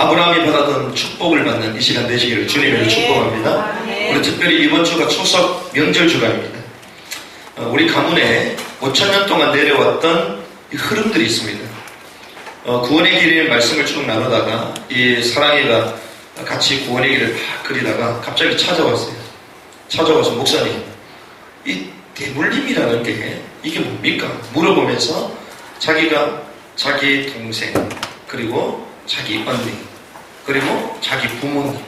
아브라함이 받았던 축복을 받는 이 시간 되시기를 주님을 축복합니다. 우리 특별히 이번 주가 추석 명절 주간입니다. 우리 가문에 5,000년 동안 내려왔던 이 흐름들이 있습니다. 구원의 길의 말씀을 쭉 나누다가 이 사랑이가 같이 구원의 길을 막 그리다가 갑자기 찾아왔어요. 찾아와서 목사님, 이 대물림이라는 게 이게 뭡니까? 물어보면서 자기가 자기 동생, 그리고 자기 언니, 그리고 자기 부모님,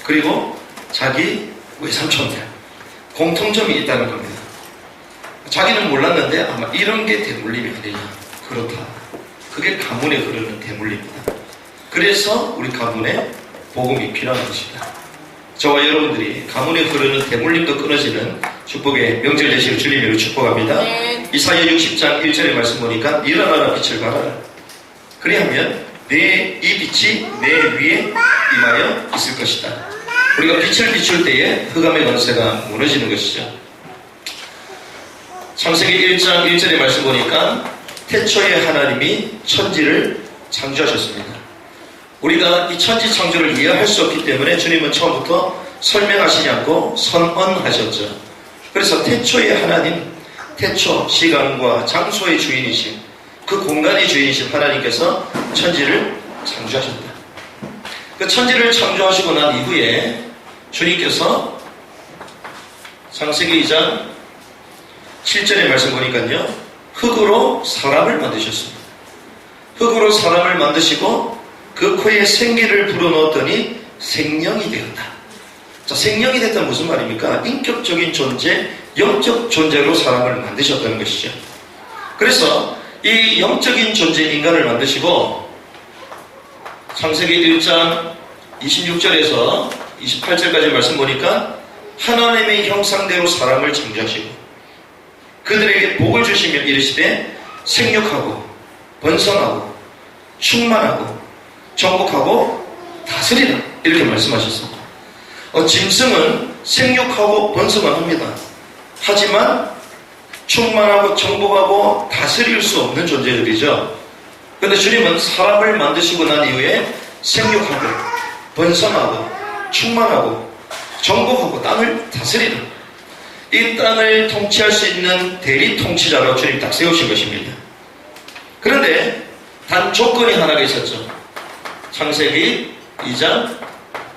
그리고 자기 외삼촌들 공통점이 있다는 겁니다. 자기는 몰랐는데 아마 이런 게 대물림이 아니냐. 그렇다. 그게 가문에 흐르는 대물림이다. 그래서 우리 가문에 복음이 필요한 것입니다. 저와 여러분들이 가문에 흐르는 대물림도 끊어지는 축복의 명절 되시길 주님으로 축복합니다. 이사야 60장 1절의 말씀 보니까 일어나라 빛을 발하라. 그리하면 내 이 빛이 내 위에 임하여 있을 것이다. 우리가 빛을 비출 때에 흑암의 권세가 무너지는 것이죠. 창세기 1장 1절의 말씀 보니까 태초에 하나님이 천지를 창조하셨습니다. 우리가 이 천지 창조를 이해할 수 없기 때문에 주님은 처음부터 설명하시지 않고 선언하셨죠. 그래서 태초에 하나님, 태초, 시간과 장소의 주인이신, 그 공간의 주인이신 하나님께서 천지를 창조하셨다. 그 천지를 창조하시고 난 이후에 주님께서 창세기 2장 7절의 말씀 보니까요, 흙으로 사람을 만드셨습니다. 흙으로 사람을 만드시고 그 코에 생기를 불어넣었더니 생명이 되었다. 자, 생명이 됐다는 무슨 말입니까? 인격적인 존재, 영적 존재로 사람을 만드셨다는 것이죠. 그래서 이 영적인 존재 인간을 만드시고 창세기 1장 26절에서 28절까지 말씀 보니까 하나님의 형상대로 사람을 창조하시고 그들에게 복을 주시며 이르시되 생육하고 번성하고 충만하고 정복하고 다스리라 이렇게 말씀하셨습니다. 짐승은 생육하고 번성을 합니다. 하지만 충만하고 정복하고 다스릴 수 없는 존재들이죠. 그런데 주님은 사람을 만드시고 난 이후에 생육하고 번성하고 충만하고 정복하고 땅을 다스리라. 이 땅을 통치할 수 있는 대리 통치자로 주님 딱 세우신 것입니다. 그런데 단 조건이 하나가 있었죠. 창세기 2장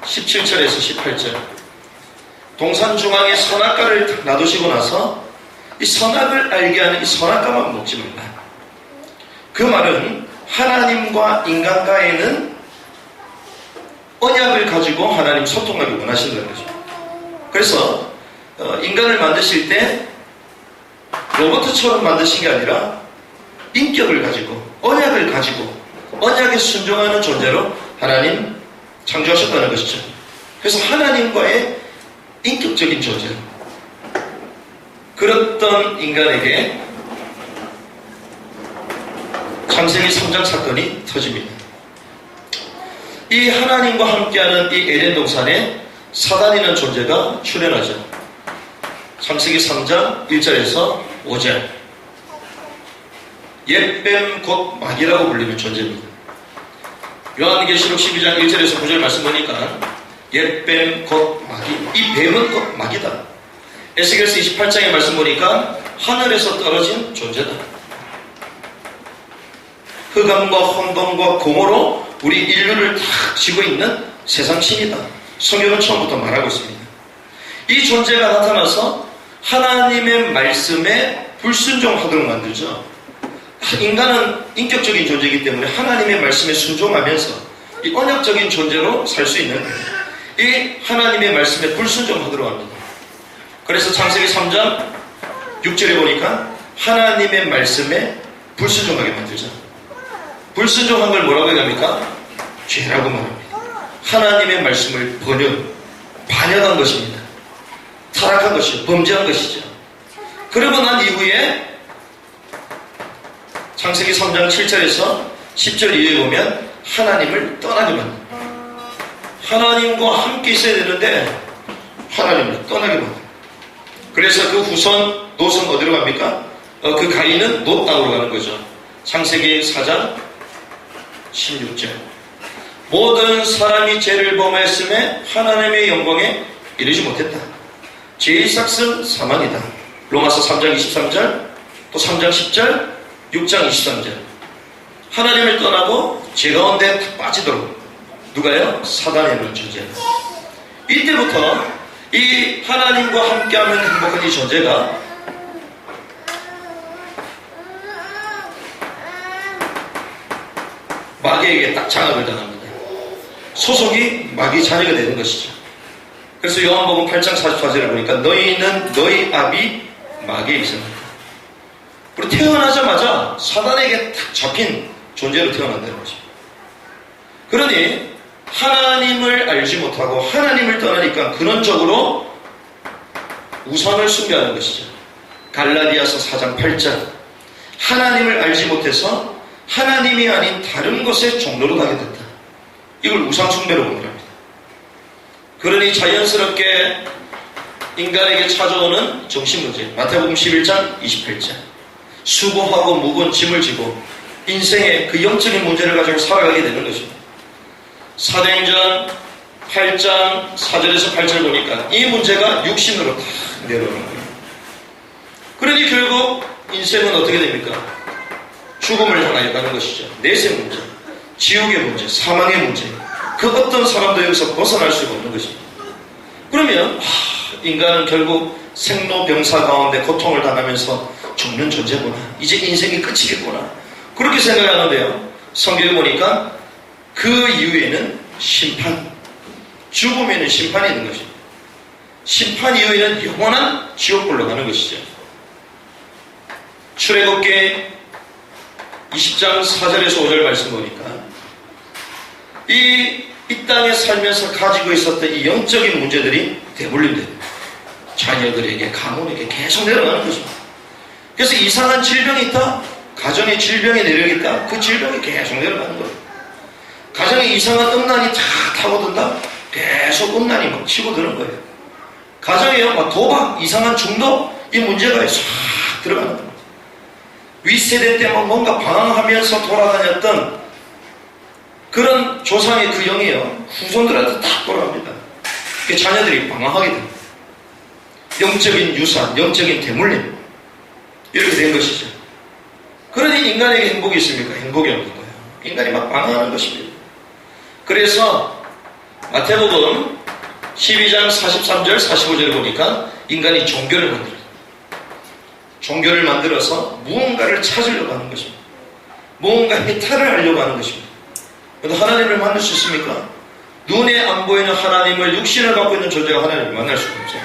17절에서 18절. 동산 중앙에 선악과를 놔두시고 나서 이 선악을 알게 하는 이 선악과만 먹지 말라. 그 말은 하나님과 인간과에는 언약을 가지고 하나님 소통하기 원하신다는 거죠. 그래서 인간을 만드실 때 로봇처럼 만드신 게 아니라 인격을 가지고 언약을 가지고 언약에 순종하는 존재로 하나님 창조하셨다는 것이죠. 그래서 하나님과의 인격적인 존재, 그랬던 인간에게 창세기 3장 사건이 터집니다. 이 하나님과 함께하는 이 에덴 동산에 사단이라는 존재가 출현하죠. 창세기 3장 1절에서 5절. 옛뱀 곧 마귀라고 불리는 존재입니다. 요한계시록 12장 1절에서 9절 말씀 보니까 옛뱀 곧 마귀, 이 뱀은 곧 마귀다. 에스겔서 28장의 말씀 보니까 하늘에서 떨어진 존재다. 흑암과 혼돈과 공허로 우리 인류를 탁 쥐고 있는 세상 신이다. 성경은 처음부터 말하고 있습니다. 이 존재가 나타나서 하나님의 말씀에 불순종하도록 만들죠. 인간은 인격적인 존재이기 때문에 하나님의 말씀에 순종하면서 이 언약적인 존재로 살 수 있는 거예요. 이 하나님의 말씀에 불순종하도록 합니다. 그래서 창세기 3장 6절에 보니까 하나님의 말씀에 불순종하게 만들죠. 불순종한 걸 뭐라고 얘기합니까? 죄라고 말합니다. 하나님의 말씀을 반역한 것입니다. 타락한 것이죠. 범죄한 것이죠. 그러고 난 이후에 창세기 3장 7절에서 10절 이후에 보면 하나님을 떠나게 만듭니다. 하나님과 함께 있어야 되는데 하나님을 떠나게 만듭니다. 그래서 그 후손 노선 어디로 갑니까? 그 가인은 노 땅으로 가는 거죠. 창세기 4장 16절. 모든 사람이 죄를 범하였음에 하나님의 영광에 이르지 못했다. 죄의 삭은 사망이다. 로마서 3장 23절, 또 3장 10절, 6장 23절. 하나님을 떠나고 죄 가운데 다 빠지도록 누가요? 사단이라는 존재다. 이때부터 이 하나님과 함께하면 행복한 이 존재가 마귀에게 딱 장악을 당합니다. 소속이 마귀 자녀가 되는 것이죠. 그래서 요한복음 8장 44절에 보니까 너희는 너희 아비 마귀에 있습니다. 우리 태어나자마자 사단에게 딱 잡힌 존재로 태어난다는 거죠. 그러니 하나님을 알지 못하고 하나님을 떠나니까 근원적으로 우상을 숭배하는 것이죠. 갈라디아서 4장 8절 하나님을 알지 못해서 하나님이 아닌 다른 것의 종로로 가게 됐다. 이걸 우상 숭배로 본답니다. 그러니 자연스럽게 인간에게 찾아오는 정신문제 마태복음 11장 28절 수고하고 무거운 짐을 지고 인생의 그 영적인 문제를 가지고 살아가게 되는 것입니다. 사도행전 8장 4절에서 8절 보니까 이 문제가 육신으로 다 내려오는 거예요. 그러니 결국 인생은 어떻게 됩니까? 죽음을 향하여 가는 것이죠. 내세 문제, 지옥의 문제, 사망의 문제. 그 어떤 사람도 여기서 벗어날 수가 없는 것입니다. 그러면 인간은 결국 생로병사 가운데 고통을 당하면서 죽는 존재구나. 이제 인생이 끝이겠구나. 그렇게 생각하는데요. 성경에 보니까 그 이후에는 심판, 죽음에는 심판이 있는 것입니다. 심판 이후에는 영원한 지옥불로 가는 것이죠. 출애굽기 20장 4절에서 5절 말씀 보니까 이 땅에 살면서 가지고 있었던 이 영적인 문제들이 대물림됩니다. 자녀들에게, 가문에게 계속 내려가는 것입니다. 그래서 이상한 질병이 있다, 가정에 질병의 내력이 있다, 그 질병이 계속 내려가는 거예요. 가정에 이상한 음란이 다 타고든다, 계속 음란이 막 치고드는 거예요. 가정에요, 막 도박, 이상한 중독, 이 문제가 싹 들어가는 거예요. 윗세대 때 막 뭔가 방황하면서 돌아다녔던 그런 조상의 그 영이요, 후손들한테 딱 돌아갑니다. 그 자녀들이 방황하게 됩니다. 영적인 유산, 영적인 대물림, 이렇게 된 것이죠. 그러니 인간에게 행복이 있습니까? 행복이 없는 거예요. 인간이 막 방황하는 것입니다. 그래서 마태복음 12장 43절, 45절을 보니까 인간이 종교를 만들어요. 종교를 만들어서 무언가를 찾으려고 하는 것입니다. 무언가 해탈을 하려고 하는 것입니다. 그런데 하나님을 만날 수 있습니까? 눈에 안 보이는 하나님을, 육신을 갖고 있는 존재가 하나님을 만날 수가 없어요.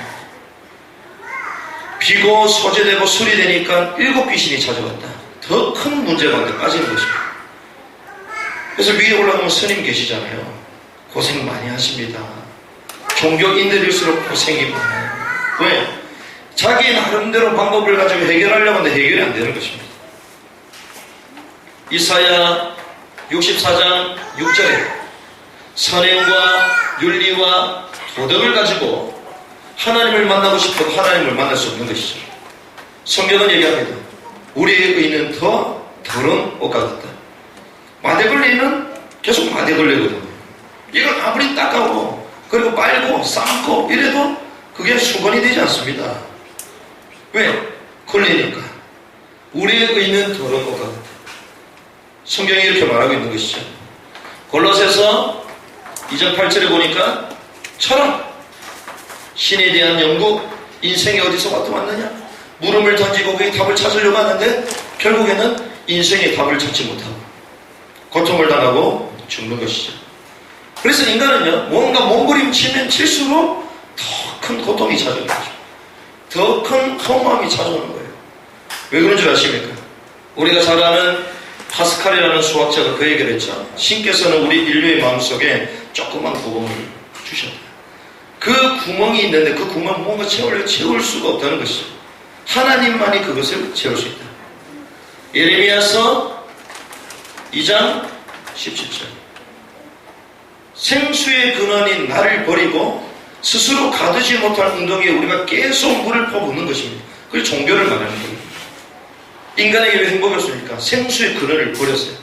비고 소재되고 술이 되니까 7 귀신이 찾아왔다. 더 큰 문제 가운데 빠지는 것입니다. 그래서 위에 올라가면 스님 계시잖아요. 고생 많이 하십니다. 종교인들일수록 고생이 많아요. 왜? 자기 나름대로 방법을 가지고 해결하려고 하는데 해결이 안 되는 것입니다. 이사야 64장 6절에 선행과 윤리와 도덕을 가지고 하나님을 만나고 싶어도 하나님을 만날 수 없는 것이죠. 성경은 얘기합니다. 우리의 의는 더 더러운 옷과 같다. 마대걸레는 계속 마대걸레거든요. 이걸 아무리 닦아오고 그리고 빨고 삶고 이래도 그게 수건이 되지 않습니다. 왜? 걸리니까. 우리의 의는 더러운 것과 같다. 성경이 이렇게 말하고 있는 것이죠. 골로새서 2장 8절에 보니까 철학, 신에 대한 연구, 인생이 어디서 왔느냐? 물음을 던지고 그의 답을 찾으려고 하는데 결국에는 인생의 답을 찾지 못하고 고통을 당하고 죽는 것이죠. 그래서 인간은요, 뭔가 몸부림치면 칠수록 더 큰 고통이 찾아오는 거죠. 더 큰 허무함이 찾아오는 거예요. 왜 그런 줄 아십니까? 우리가 잘 아는 파스칼이라는 수학자가 그 얘기를 했죠. 신께서는 우리 인류의 마음속에 조그만 구멍을 주셨다. 그 구멍이 있는데 그 구멍을 뭔가 채울 수가 없다는 것이죠. 하나님만이 그것을 채울 수 있다. 예레미야서 2장 17절. 생수의 근원인 나를 버리고 스스로 가두지 못할 웅덩이에 우리가 계속 물을 퍼붓는 것입니다. 그게 종교를 말하는 거예요. 인간에게 왜 행복이 없습니까? 생수의 근원을 버렸어요.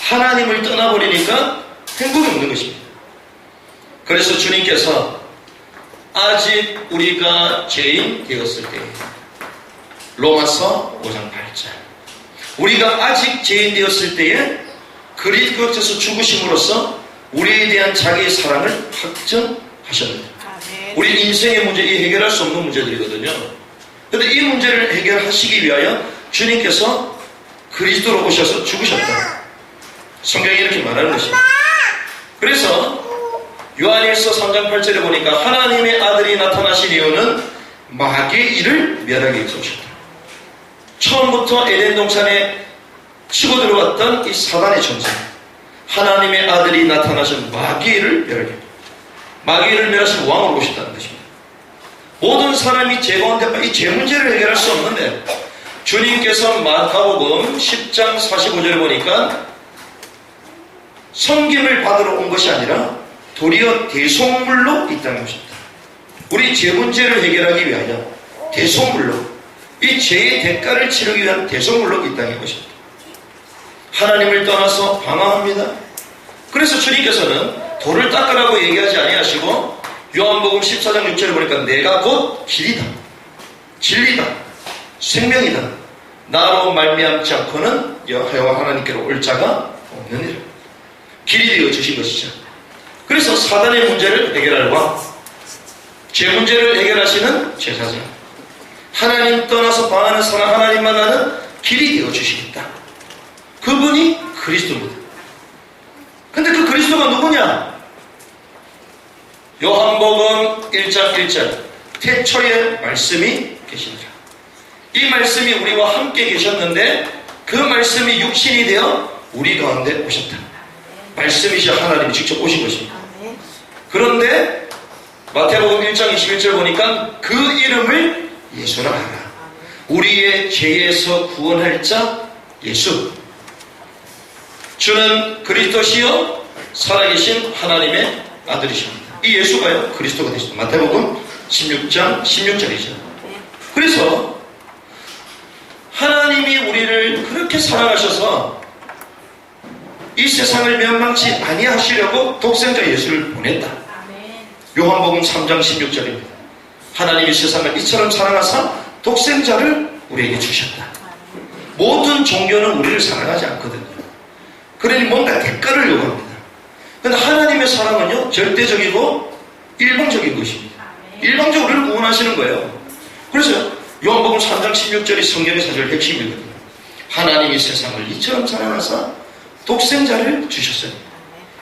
하나님을 떠나버리니까 행복이 없는 것입니다. 그래서 주님께서 아직 우리가 죄인 되었을 때, 로마서 5장 8절, 우리가 아직 죄인 되었을 때에 그리스도께서 죽으심으로써 우리에 대한 자기의 사랑을 확정하셨는데, 우리 인생의 문제, 이 해결할 수 없는 문제들이거든요. 그런데 이 문제를 해결하시기 위하여 주님께서 그리스도로 오셔서 죽으셨다. 성경이 이렇게 말하는 것입니다. 그래서 요한일서 3장 8절에 보니까 하나님의 아들이 나타나신 이유는 마귀의 일을 멸하기 위해서 오셨다. 처음부터 에덴 동산에 치고 들어갔던 이 사단의 존재, 하나님의 아들이 나타나신 마귀의 일을 멸하기 위해서, 마귀의 일을 멸하신 왕으로 오셨다는 것입니다. 모든 사람이 죄 가운데 이 죄 문제를 해결할 수 없는데, 주님께서 마가복음 10장 45절에 보니까 섬김을 받으러 온 것이 아니라 도리어 대속물로 이 땅에 오셨다. 우리 죄 문제를 해결하기 위하여 대속물로, 이 죄의 대가를 치르기 위한 대속물로 이 땅에 오셨다. 하나님을 떠나서 방황합니다. 그래서 주님께서는 돌을 닦으라고 얘기하지 아니하시고 요한복음 14장 6절에 보니까 내가 곧 길이다, 진리다, 생명이다, 나로 말미암지 않고는 여호와 하나님께로 올 자가 없느니라. 길이 되어 주신 것이죠. 그래서 사단의 문제를 해결할 왕, 죄 문제를 해결하시는 제사장, 하나님 떠나서 방하는 사람 하나님만 아는 길이 되어 주시겠다. 그분이 그리스도입니다. 근데 그 그리스도가 누구냐? 요한복음 1장 1절, 태초에 말씀이 계시니라. 이 말씀이 우리와 함께 계셨는데 그 말씀이 육신이 되어 우리 가운데 오셨다. 말씀이신 하나님이 직접 오신 것입니다. 그런데 마태복음 1장 21절 보니까 그 이름을 예수라 하라. 우리의 죄에서 구원할 자 예수. 주는 그리스도시요 살아계신 하나님의 아들이십니다. 이 예수가요 그리스도가 되십니다. 마태복음 16장 16절이죠. 그래서 하나님이 우리를 그렇게 사랑하셔서 이 세상을 멸망치 아니하시려고 독생자 예수를 보냈다. 요한복음 3장 16절입니다. 하나님이 세상을 이처럼 사랑하사 독생자를 우리에게 주셨다. 모든 종교는 우리를 사랑하지 않거든요. 그러니 뭔가 대가를 요구합니다. 그런데 하나님의 사랑은요 절대적이고 일방적인 것입니다. 일방적으로 우리를 구원하시는 거예요. 그래서 요한복음 3장 16절이 성경의 사실 핵심이거든요. 하나님이 세상을 이처럼 사랑하사 독생자를 주셨어요.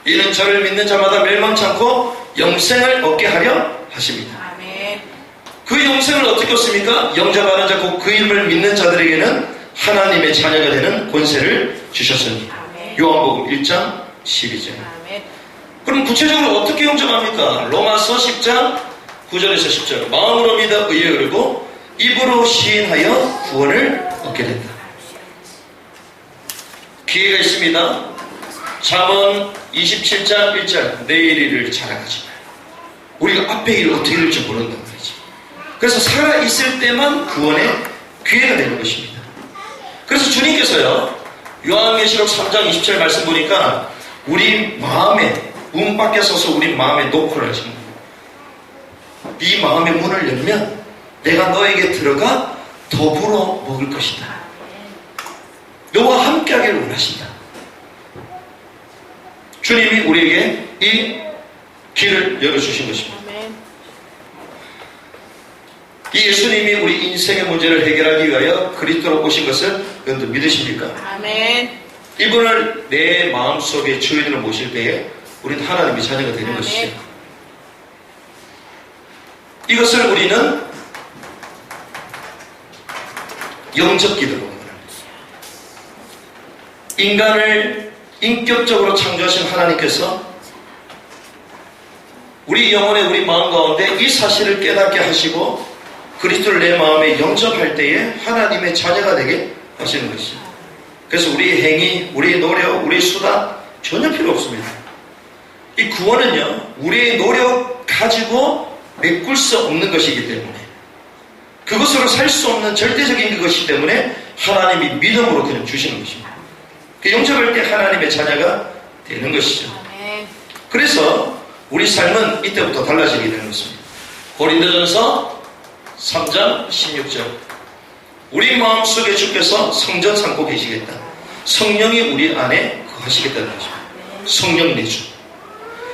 이는 저를 믿는 자마다 멸망치 않고 영생을 얻게 하려 하십니다. 그 영생을 어떻게 얻습니까? 영접하는 자 곧 그 이름을 믿는 자들에게는 하나님의 자녀가 되는 권세를 주셨습니다. 요한복음 1장 12절. 그럼 구체적으로 어떻게 영접합니까? 로마서 10장 9절에서 10절. 마음으로 믿어 의에 이르고 입으로 시인하여 구원을 얻게 된다. 기회가 있습니다. 잠언 27장 1절. 내일 일을 자랑하지 마. 우리가 앞에 일을 어떻게 될지 모른단 말이지. 그래서 살아있을 때만 구원의 기회가 되는 것입니다. 그래서 주님께서요 요한계시록 3장 20절 말씀 보니까 우리 마음에 문 밖에 서서 우리 마음에 노크를 하시는 거예요. 네 마음의 문을 열면 내가 너에게 들어가 더불어 먹을 것이다. 너와 함께하기를 원하신다. 주님이 우리에게 이 길을 열어주신 것입니다. 이 예수님이 우리 인생의 문제를 해결하기 위하여 그리스도로 오신 것을 여러분들 믿으십니까? 아멘. 이분을 내 마음속에 주인으로 모실 때에 우리는 하나님의 자녀가 되는 아멘. 것이죠. 이것을 우리는 영접 기도로 합니다. 인간을 인격적으로 창조하신 하나님께서 우리 영혼의 우리 마음 가운데 이 사실을 깨닫게 하시고 그리스도를 내 마음에 영접할 때에 하나님의 자녀가 되게 하시는 것이죠. 그래서 우리의 행위, 우리의 노력, 우리의 수단 전혀 필요 없습니다. 이 구원은요 우리의 노력 가지고 메꿀 수 없는 것이기 때문에, 그것으로 살 수 없는 절대적인 것이기 때문에 하나님이 믿음으로 그냥 주시는 것입니다. 그 영접할 때 하나님의 자녀가 되는 것이죠. 그래서 우리 삶은 이때부터 달라지게 되는 것입니다. 고린도전서 3장 16절. 우리 마음속에 주께서 성전 삼고 계시겠다. 성령이 우리 안에 거하시겠다는 것입니다. 성령 내주.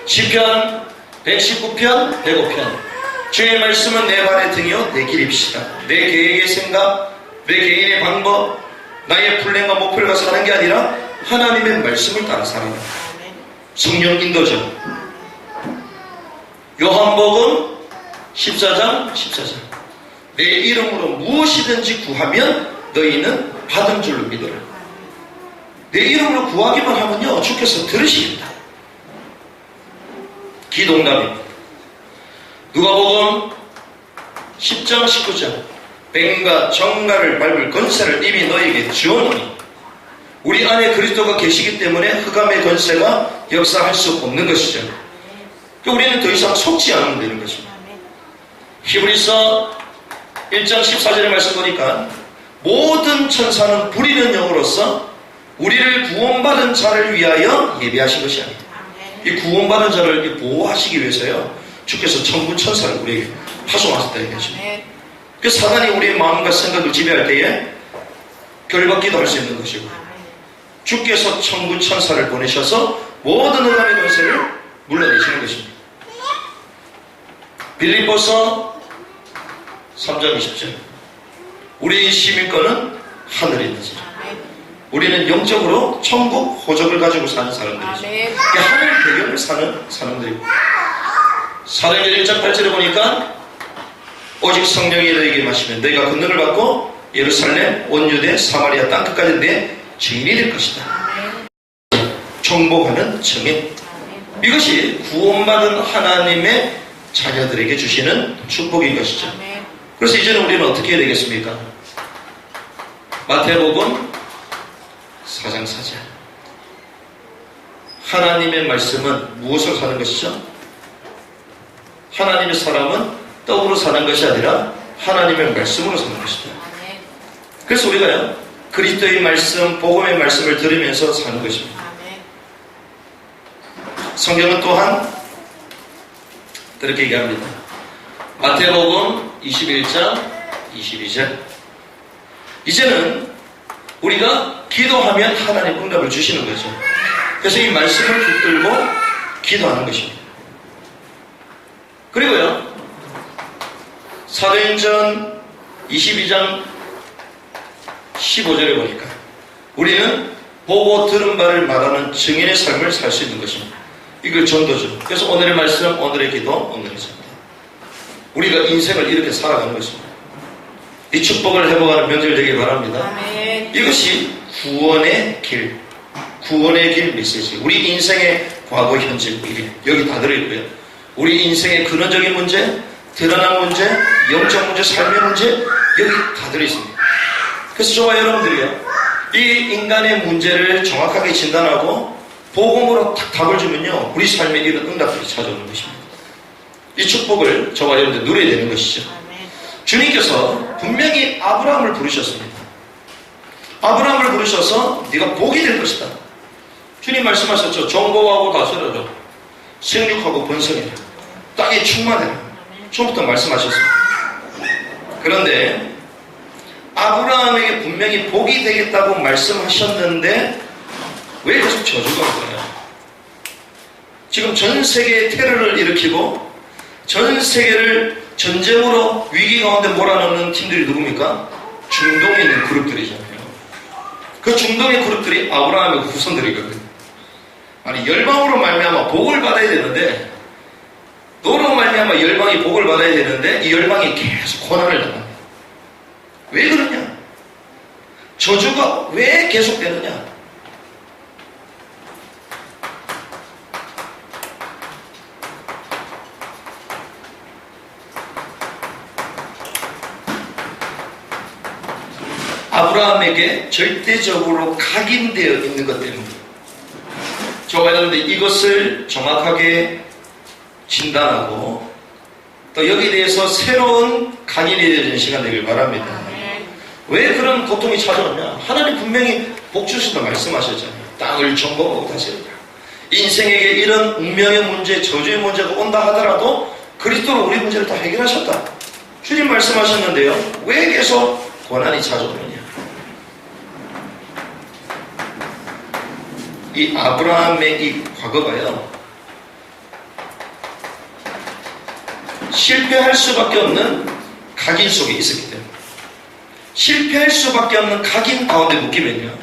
시편 119편 105편. 주의 말씀은 내 발의 등이요 내 길입시다. 내 계획의 생각, 내 개인의 방법, 나의 플랜과 목표가 사는 게 아니라 하나님의 말씀을 따라 살아라. 성령 인도죠. 요한복음 14장 14절. 내 이름으로 무엇이든지 구하면 너희는 받은 줄로 믿어라. 내 이름으로 구하기만 하면요 주께서 들으시겠다. 기도응답입니다. 누가복음 10장 19절. 뱀과 정갈을 밟을 권세를 이미 너희에게 주었노니 우리 안에 그리스도가 계시기 때문에 흑암의 권세가 역사할 수 없는 것이죠. 우리는 더 이상 속지 않으면 되는 것입니다. 히브리서 1장 14절의 말씀 보니까 모든 천사는 부리는 영으로서 우리를 구원받은 자를 위하여 예비하신 것이 아니다. 이 구원받은 자를 보호하시기 위해서요 주께서 천군 천사를 우리에게 파송하셨다 얘기하십니다. 그 사단이 우리의 마음과 생각을 지배할 때에 결박기도 할 수 있는 것이고 주께서 천군 천사를 보내셔서 모든 흑암의 권세를 물러내시는 것입니다. 빌립보서 3장 20절. 우리의 시민권은 하늘에 있는지. 우리는 영적으로 천국 호적을 가지고 사는 사람들이죠. 하늘 배경을 사는 사람들이고. 사도행전 1장 8절에 보니까 오직 성령이 너에게 마시면 너희가 권능을 받고 예루살렘, 온 유대, 사마리아 땅끝까지 내 증인이 될 것이다. 정복하는 정인. 이것이 구원받은 하나님의 자녀들에게 주시는 축복인 것이죠. 그래서 이제는 우리는 어떻게 해야 되겠습니까? 마태복음 4장 4절. 하나님의 말씀은 무엇을 사는 것이죠? 하나님의 사람은 떡으로 사는 것이 아니라 하나님의 말씀으로 사는 것이죠. 그래서 우리가요 그리스도의 말씀, 복음의 말씀을 들으면서 사는 것입니다. 성경은 또한 그렇게 얘기합니다. 마태복음 21장 22절. 이제는 우리가 기도하면 하나님 응답을 주시는 거죠. 그래서 이 말씀을 붙들고 기도하는 것입니다. 그리고요 사도행전 22장 15절에 보니까 우리는 보고 들은 바를 말하는 증인의 삶을 살 수 있는 것입니다. 이걸 전도죠. 그래서 오늘의 말씀, 오늘의 기도, 오늘의 전도. 우리가 인생을 이렇게 살아가는 것입니다. 이 축복을 회복하는 명절 되길 바랍니다. 아멘. 이것이 구원의 길, 구원의 길 메시지. 우리 인생의 과거, 현재, 미래 여기 다 들어있고요. 우리 인생의 근원적인 문제, 드러난 문제, 영적 문제, 삶의 문제 여기 다 들어있습니다. 그래서 저와 여러분들이요 이 인간의 문제를 정확하게 진단하고 복음으로 딱 답을 주면요 우리 삶에 이런 응답들이 찾아오는 것입니다. 이 축복을 저와 여러분들 누려야 되는 것이죠. 주님께서 분명히 아브라함을 부르셨습니다. 아브라함을 부르셔서 네가 복이 될 것이다. 주님 말씀하셨죠. 정복하고 다스려라. 생육하고 번성해라. 땅에 충만해라. 처음부터 말씀하셨습니다. 그런데 아브라함에게 분명히 복이 되겠다고 말씀하셨는데 왜 계속 저주가 온 거예요? 지금 전 세계에 테러를 일으키고 전 세계를 전쟁으로 위기 가운데 몰아넣는 팀들이 누굽니까? 중동에 있는 그룹들이잖아요. 그 중동의 그룹들이 아브라함의 후손들이거든요. 아니 열방으로 말미암아 복을 받아야 되는데 너로 말미암아 열방이 복을 받아야 되는데 이 열방이 계속 고난을 당합니다. 왜 그러냐? 저주가 왜 계속되느냐? 아브라함에게 절대적으로 각인되어 있는 것 때문에 저와 여러분들 이것을 정확하게 진단하고 또 여기에 대해서 새로운 각인이 되는 시간 되길 바랍니다. 왜 그런 고통이 찾아오냐? 하나님 분명히 복 주신다 말씀하셨잖아요. 땅을 정복하고 다스리라. 인생에게 이런 운명의 문제, 저주의 문제가 온다 하더라도 그리스도로 우리 문제를 다 해결하셨다. 주님 말씀하셨는데요. 왜 계속 고난이 찾아오느냐. 이 아브라함의 이 과거가요, 실패할 수밖에 없는 각인 속에 있었기 때문에, 실패할 수밖에 없는 각인 가운데 묶이면요,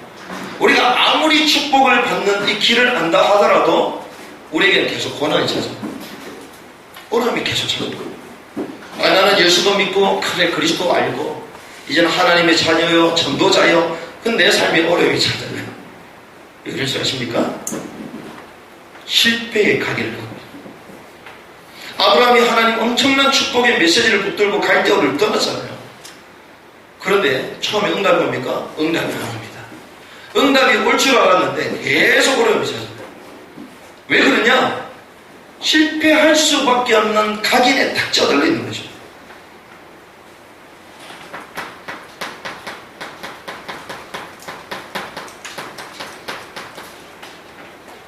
우리가 아무리 축복을 받는 이 길을 안다 하더라도 우리에게는 계속 고난이 찾아요. 어려움이 계속 찾아요. 나는 예수도 믿고 그래 그리스도 알고 이제는 하나님의 자녀요 전도자요, 근데 내 삶이 어려움이 찾아요. 왜 그럴 줄 아십니까? 실패의 각인을 갖고 있어요. 아브라함이 하나님 엄청난 축복의 메시지를 붙들고 갈대아우를 떠났잖아요. 그런데 처음에 응답이 뭡니까? 응답이 안 옵니다. 응답이 올 줄 알았는데 계속 어려움이 찾아요. 왜 그러냐? 실패할 수밖에 없는 각인에 딱 쩌들려 있는 거죠.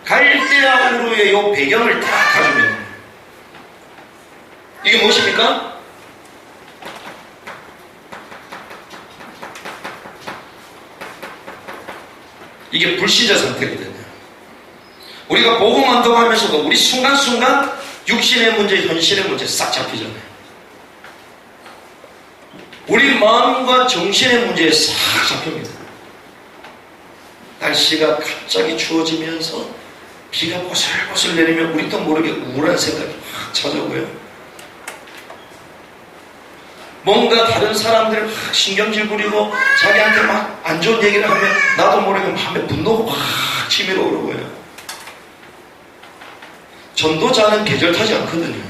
갈대아 우르의 요 배경을 딱 가지면 이게 무엇입니까? 이게 불신자 상태거든요. 우리가 복음 안동하면서도 우리 순간순간 육신의 문제, 현실의 문제 싹 잡히잖아요. 우리 마음과 정신의 문제에 싹 잡힙니다. 날씨가 갑자기 추워지면서 비가 보슬보슬 내리면 우리도 모르게 우울한 생각이 확 찾아오고요. 뭔가 다른 사람들 막 신경질 부리고 자기한테 막 안 좋은 얘기를 하면 나도 모르게 마음에 분노가 확 치밀어 오르고요. 전도자는 계절 타지 않거든요.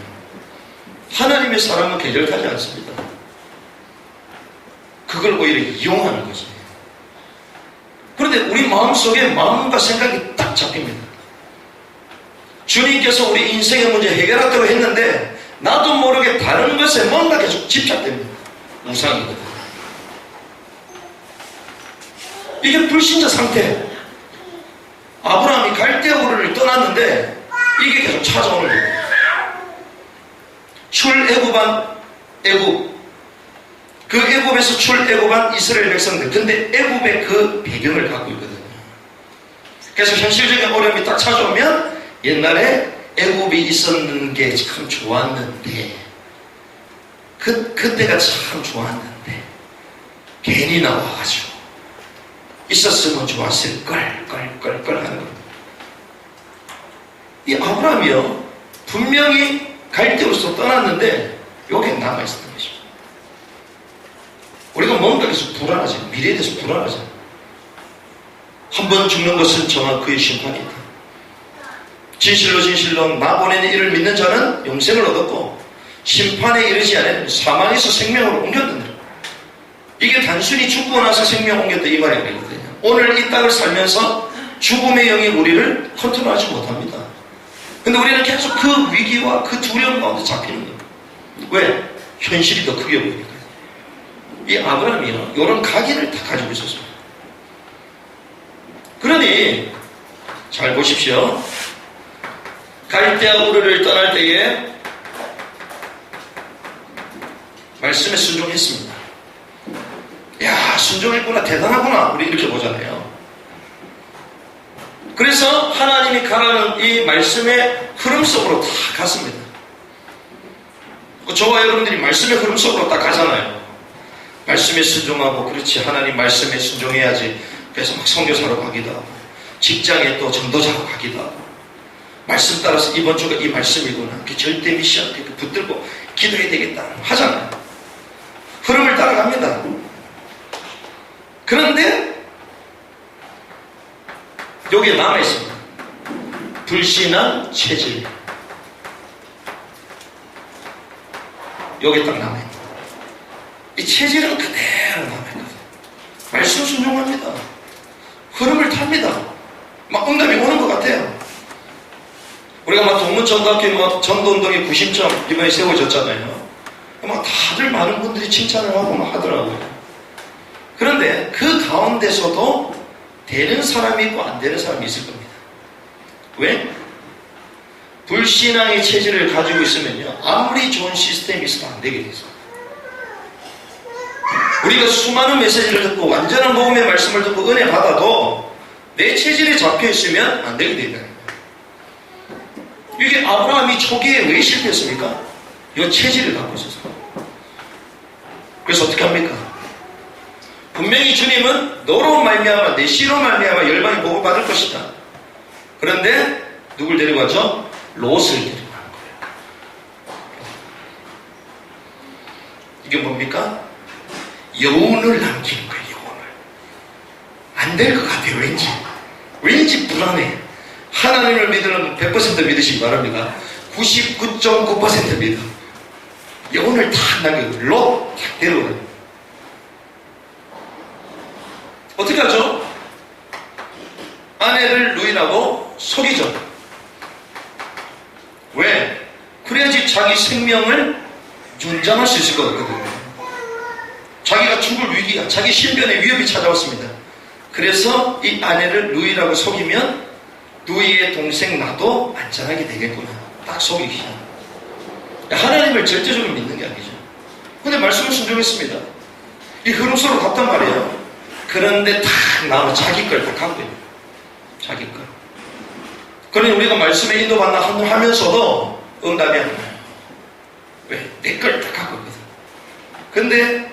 하나님의 사람은 계절 타지 않습니다. 그걸 오히려 이용하는 거죠. 그런데 우리 마음속에 마음과 생각이 딱 잡힙니다. 주님께서 우리 인생의 문제 해결하도록 했는데 나도 모르게 다른 것에 뭔가 계속 집착됩니다. 우상이거든요. 이게 불신자 상태. 아브라함이 갈대아 우르를 떠났는데 이게 계속 찾아오는 거예요. 출애굽한 애굽. 그 애굽에서 출애굽한 이스라엘 백성들. 근데 애굽의 그 배경을 갖고 있거든요. 그래서 현실적인 어려움이 딱 찾아오면 옛날에 애굽이 있었는 게 참 좋았는데 그때가 참 좋았는데 괜히 나와가지고 있었으면 좋았을 걸 하는 겁니다. 이 아브라함이요 분명히 갈대우로서 떠났는데 여기에 남아있었던 것입니다. 우리가 뭔가 계속 불안하죠. 미래에 대해서 불안하죠. 한 번 죽는 것은 정한 그의 심판이다. 진실로 나 보내는 이를 믿는 자는 영생을 얻었고 심판에 이르지 않은 사망에서 생명으로 옮겼느니라. 이게 단순히 죽고 나서 생명 옮겼다 이 말이 아니거든요. 오늘 이 땅을 살면서 죽음의 영이 우리를 컨트롤하지 못합니다. 근데 우리는 계속 그 위기와 그 두려움 가운데 잡히는 거예요. 왜? 현실이 더 크게 보이니까요. 이 아브라함이요 이런 각인을 다 가지고 있었습니다. 그러니 잘 보십시오. 갈대아 우르를 떠날 때에 말씀에 순종했습니다. 야, 순종했구나, 대단하구나, 우리 이렇게 보잖아요. 그래서 하나님이 가라는 이 말씀의 흐름 속으로 다 갔습니다. 저와 여러분들이 말씀의 흐름 속으로 딱 가잖아요. 말씀에 순종하고, 그렇지, 하나님 말씀에 순종해야지. 그래서 막 선교사로 가기도 하고, 직장에 또 전도자로 가기도 하고, 말씀 따라서 이번 주가 이 말씀이구나, 그 절대 미션 붙들고 기도해야 되겠다 하잖아요. 흐름을 따라갑니다. 그런데 여기에 남아있습니다. 불신한 체질. 여기 딱 남아있습니다. 이 체질은 그대로 남아있거든요. 말씀 순종합니다. 흐름을 탑니다. 막 응답이 오는 것 같아요. 우리가 막 동문전도학교 전도운동의 90점 이번에 세워졌잖아요. 막 다들 많은 분들이 칭찬을 하고 막 하더라고요. 그런데 그 가운데서도 되는 사람이 있고 안 되는 사람이 있을 겁니다. 왜? 불신앙의 체질을 가지고 있으면요, 아무리 좋은 시스템이 있어도 안 되게 돼서. 우리가 수많은 메시지를 듣고 완전한 복음의 말씀을 듣고 은혜 받아도 내 체질에 잡혀 있으면 안 되게 된다는 거예요. 이게 아브라함이 초기에 왜 실패했습니까? 이 체질을 갖고 있어서. 그래서 어떻게 합니까? 분명히 주님은 너로 말미암아 내 씨로 말미암아 열방이 복을 받을 것이다. 그런데 누굴 데리고 왔죠? 롯을 데리고 가는 거예요. 이게 뭡니까? 여운을 남기는 거예요. 여운을. 안 될 것 같아요. 왠지 불안해. 하나님을 믿으면 100% 믿으시기 바랍니다. 99.9% 믿어. 여운을 탁 남기고 롯 탁 데려오는. 어떻게 하죠? 아내를 누이라고 속이죠. 왜? 그래야지 자기 생명을 연장할 수 있을 것 같거든요. 자기가 죽을 위기가, 자기 신변에 위협이 찾아왔습니다. 그래서 이 아내를 누이라고 속이면 누이의 동생 나도 안전하게 되겠구나. 딱 속이기 시작. 하나님을 절대적으로 믿는 게 아니죠. 근데 말씀을 순종했습니다. 이 흐름 속으로 갔단 말이에요. 그런데 탁 나오면 자기 걸 다 갖고 있는 거예요. 자기 걸. 그러니 우리가 말씀에 인도받나 하면서도 응답이 안 나요. 왜? 내 걸 다 갖고 있거든. 근데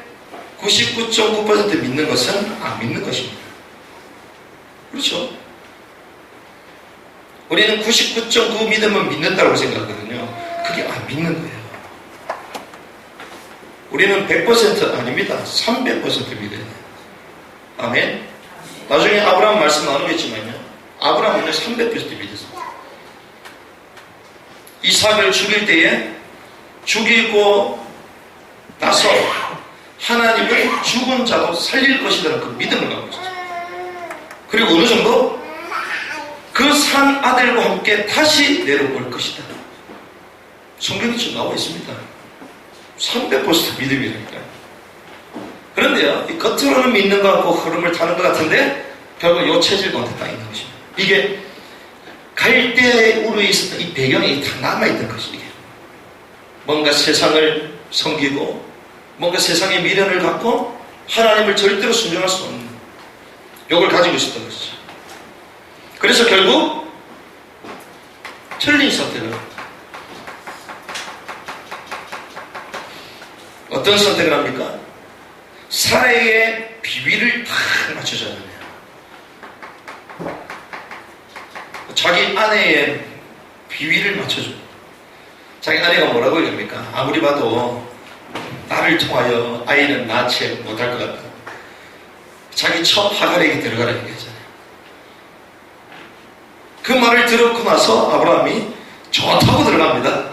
99.9% 믿는 것은 안 믿는 것입니다. 그렇죠? 우리는 99.9 믿으면 믿는다고 생각하거든요. 그게 안 믿는 거예요. 우리는 100% 아닙니다. 300% 믿어야 돼요. 아멘. 나중에 아브라함 말씀 나누겠지만요. 아브라함은 300% 믿었습니다. 이삭을 죽일 때에 죽이고 나서 하나님은 죽은 자도 살릴 것이라는 그 믿음을 갖고 있었어요. 그리고 어느 정도? 그 산 아들과 함께 다시 내려올 것이다. 성경에 좀 나와 있습니다. 300% 믿음이라니까요. 그런데요, 이 겉으로는 믿는 것 같고 흐름을 타는 것 같은데 결국 이 체질 가운데 딱 있는 것입니다. 이게 갈대의 우르에 있었던 이 배경이 다 남아있던 것이 이게. 뭔가 세상을 섬기고 뭔가 세상의 미련을 갖고 하나님을 절대로 순종할 수 없는 욕을 가지고 있었던 것이죠. 그래서 결국 틀린 선택을 합니다. 어떤 선택을 합니까? 사라의 비위를 다 맞추잖아요. 자기 아내의 비위를 맞춰줘. 자기 아내가 뭐라고 얘기합니까? 아무리 봐도 나를 통하여 아이는 낳지 못할 것 같다. 자기 첫 하갈에게 들어가라 얘기하잖아요. 그 말을 들었고 나서 아브라함이 좋다고 들어갑니다.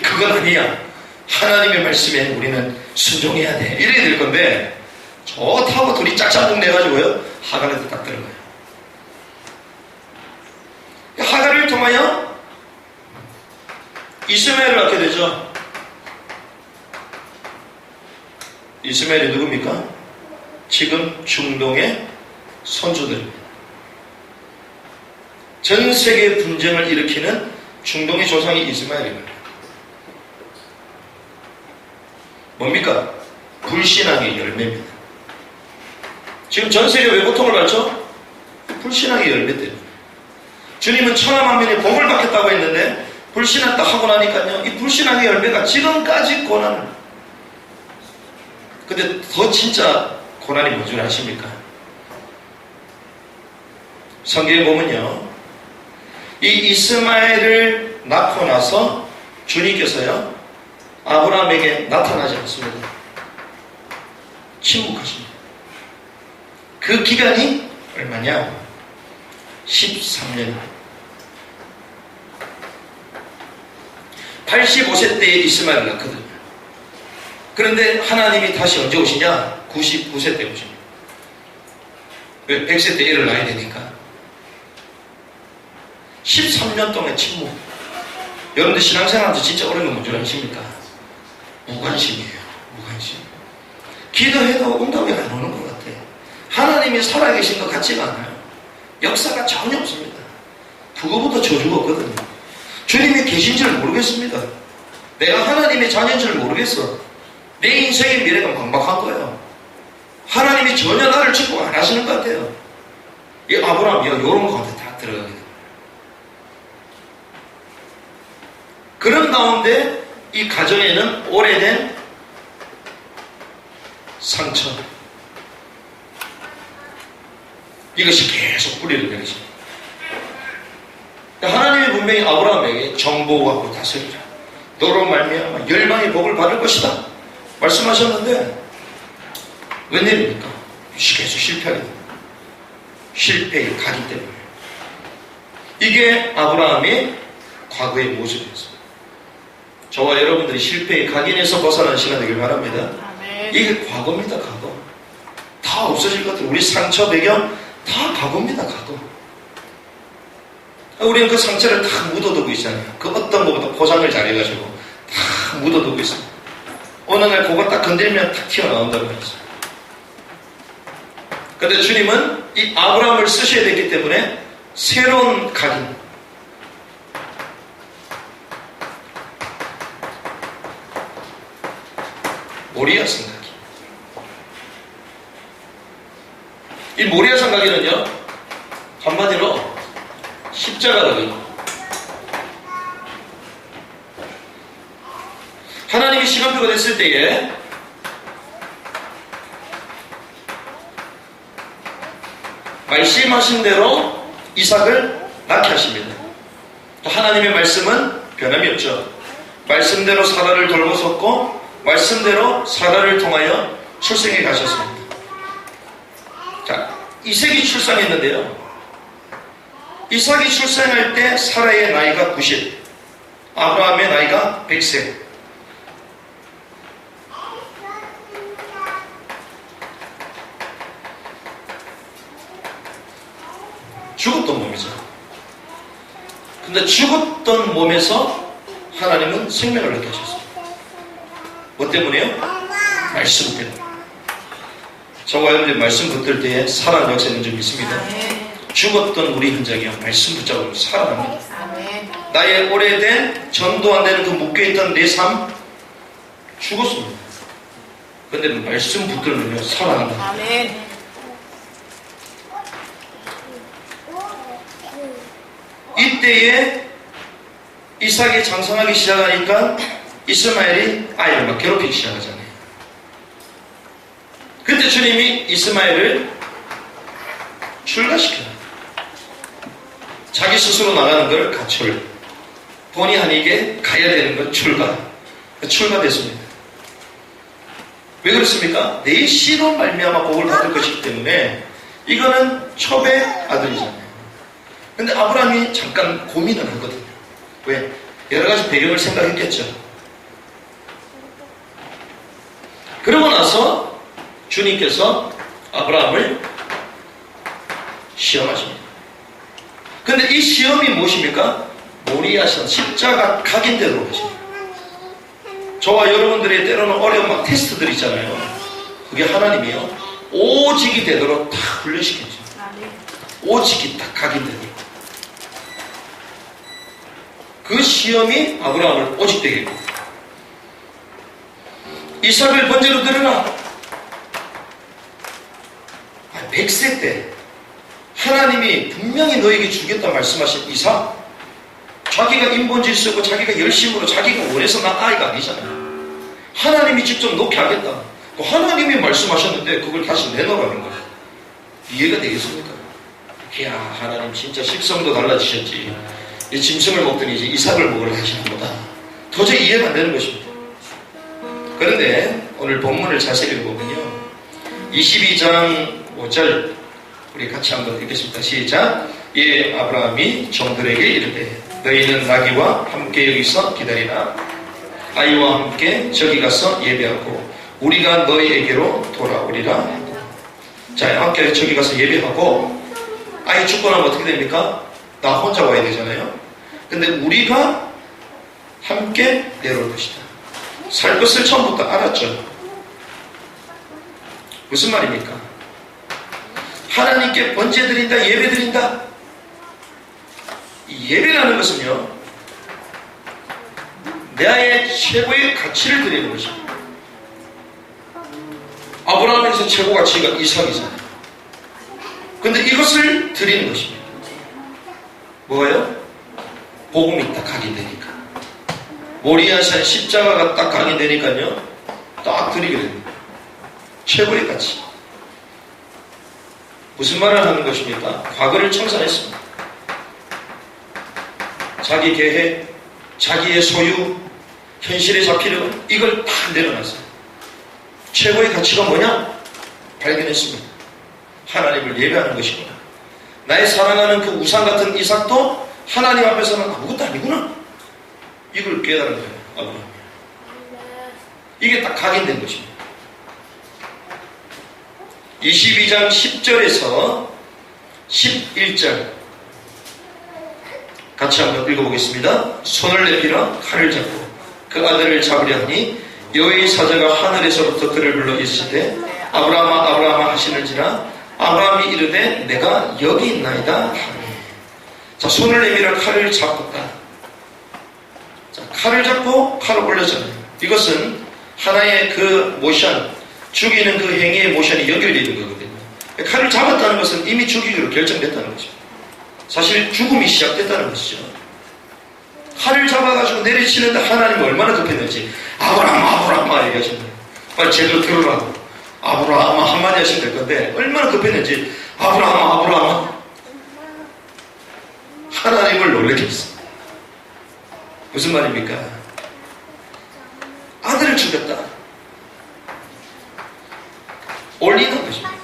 그건 아니야. 하나님의 말씀에 우리는 순종해야 돼. 이래야 될 건데 좋다고 둘이 짝짝꿍 내가지고요. 하갈에도 딱 들어가요. 하갈을 통하여 이스마엘을 낳게 되죠. 이스마엘이 누굽니까? 지금 중동의 선조들입니다. 전 세계 분쟁을 일으키는 중동의 조상이 이스마엘입니다. 뭡니까? 불신앙의 열매입니다. 지금 전 세계 왜 고통을 받죠? 불신앙의 열매 때문에. 주님은 천하만민이 복을 받겠다고 했는데 불신했다 하고 나니까요, 이 불신앙의 열매가 지금까지 고난을. 근데 더 진짜 고난이 뭔 줄 아십니까? 성경에 보면요, 이 이스마엘을 낳고 나서 주님께서요 아브라함에게 나타나지 않습니다. 침묵하십니다. 그 기간이 얼마냐? 13년. 85세 때에 이스마엘을 낳거든요. 그런데 하나님이 다시 언제 오시냐? 99세 때 오십니다. 왜? 100세 때 애를 낳아야 되니까. 13년 동안 침묵. 여러분들 신앙생활하면서 진짜 어려운 건 뭔지 아십니까? 무관심이에요. 무관심. 기도해도 응답이 안 오는 것 같아. 하나님이 살아계신 것 같지가 않아요. 역사가 전혀 없습니다. 그거보다 저주가 없거든요. 주님이 계신 줄 모르겠습니다. 내가 하나님의 자녀인 줄 모르겠어. 내 인생의 미래가 막막한 거예요. 하나님이 전혀 나를 축복 안 하시는 것 같아요. 이 아브라함이 이런 거 같아 다 들어가게 돼요. 그런 가운데 이 가정에는 오래된 상처, 이것이 계속 뿌리를 내리십니다. 하나님이 분명히 아브라함에게 정보하고 다스리라, 너로 말미암아 열방의 복을 받을 것이다 말씀하셨는데 웬일입니까? 계속 실패하게 됩니다. 실패의 가기 때문에. 이게 아브라함의 과거의 모습이었습니다. 저와 여러분들이 실패의 각인에서 벗어나는 시간 되길 바랍니다. 이게 과거입니다. 과거. 다 없어질 것 같아요. 우리 상처 배경 다 과거입니다. 과거. 우리는 그 상처를 다 묻어두고 있잖아요. 그 어떤 것보다 포장을 잘해가지고 다 묻어두고 있습니다. 어느 날 그거 딱 건들면 탁 튀어나온다고 했어요. 그런데 주님은 이 아브라함을 쓰셔야 됐기 때문에 새로운 각인, 모리아 성각이. 이 모리아 성각이는요, 한마디로 십자가라고 해요. 하나님이 시간표가 됐을 때에 말씀하신 대로 이삭을 낳게 하십니다. 하나님의 말씀은 변함이 없죠. 말씀대로 사라를 돌보셨고 말씀대로 사라를 통하여 출생해 가셨습니다. 자, 이삭이 출산했는데요, 이삭이 출생할 때 사라의 나이가 90, 아브라함의 나이가 100세. 죽었던 몸이죠. 근데 죽었던 몸에서 하나님은 생명을 얻게 하셨어요. 뭐 때문에요? 말씀 때문에. 저와 여러분들 말씀 붙들 때에 살아난 역사는 좀 있습니다. 죽었던 우리 흔적이요, 말씀 붙잡으면 살아납니다. 나의 오래된 전도 안 되는 그 묶여있던 내 삶 죽었습니다. 근데 말씀 붙들면요 살아납니다. 이때에 이삭이 장성하기 시작하니까 이스마엘이 아이를 막 괴롭히기 시작하잖아요. 그때 주님이 이스마엘을 출가시켜요. 자기 스스로 나가는 걸 가출, 본의 아니게 가야 되는 걸 출가됐습니다. 왜 그렇습니까? 내 씨로 말미암아 복을 받을 것이기 때문에. 이거는 첩의 아들이잖아요. 근데 아브라함이 잠깐 고민을 하거든요. 왜? 여러 가지 배경을 생각했겠죠. 그러고 나서 주님께서 아브라함을 시험하십니다. 근데 이 시험이 무엇입니까? 모리아산 십자가 각인대로 하십니다. 저와 여러분들의 때로는 어려운 막 테스트들 있잖아요. 그게 하나님이요, 오직이 되도록 다 훈련시켰죠. 오직이 딱 각인대로. 그 시험이 아브라함을 오직되게 했고, 이삭을 번제로 드려라. 100세 때 하나님이 분명히 너에게 주겠다 말씀하신 이삭, 자기가 인본질 쓰고 자기가 열심으로 자기가 원해서 난 아이가 아니잖아요. 하나님이 직접 놓게 하겠다. 하나님이 말씀하셨는데 그걸 다시 내놓으라는 거예요. 이해가 되겠습니까? 이야, 하나님 진짜 식성도 달라지셨지. 이 짐승을 먹더니 이제 이삭을 먹으러 하시는 거다. 도저히 이해가 안 되는 것입니다. 그런데 오늘 본문을 자세히 읽어보면요, 22장 5절 우리 같이 한번 읽겠습니다. 시작. 예, 아브라함이 종들에게 이르되 너희는 나귀와 함께 여기서 기다리라. 아이와 함께 저기 가서 예배하고 우리가 너희에게로 돌아오리라. 자, 함께 저기 가서 예배하고, 아이 죽고 나면 어떻게 됩니까? 나 혼자 와야 되잖아요. 근데 우리가 함께 내려올 것이다. 살 것을 처음부터 알았죠. 무슨 말입니까? 하나님께 번제 드린다, 예배 드린다. 이 예배라는 것은요, 나의 최고의 가치를 드리는 것입니다. 아브라함에서 최고 가치가 이삭이잖아요. 근데 이것을 드리는 것입니다. 뭐예요? 복음이 딱 각인되니까. 모리아산 십자가가 딱 각인되니까요, 딱 드리게 됩니다. 최고의 가치. 무슨 말을 하는 것입니까? 과거를 청산했습니다. 자기 계획, 자기의 소유, 현실에 잡히려고 이걸 다 내려놨어요. 최고의 가치가 뭐냐? 발견했습니다. 하나님을 예배하는 것이구나. 나의 사랑하는 그 우상 같은 이삭도 하나님 앞에서는 아무것도 아니구나. 이걸 깨달은 거예요. 아브라함이. 이게 딱 각인된 것입니다. 22장 10절에서 11절 같이 한번 읽어보겠습니다. 손을 내밀어 칼을 잡고 그 아들을 잡으려 하니 여호와의 사자가 하늘에서부터 그를 불러 이르시되 아브라함아 아브라함아 하시는지라 아브라함이 이르되 내가 여기 있나이다 하니. 자, 손을 내밀어 칼을 잡았다. 자, 칼을 잡고 칼을 올렸잖아요. 이것은 하나의 그 모션, 죽이는 그 행위의 모션이 연결되어 있는 거거든요. 칼을 잡았다는 것은 이미 죽이기로 결정됐다는 거죠. 사실 죽음이 시작됐다는 것이죠. 칼을 잡아가지고 내리치는데 하나님이 얼마나 급했는지 아브라함 아브라함 얘기하셨네요. 빨리 제대로 들으라고. 아브라함 한마디 하시면 될 건데 얼마나 급했는지 아브라함 아브라함 하나님을 놀래게 했습니다. 무슨 말입니까? 아들을 죽였다. 올리는 것입니다.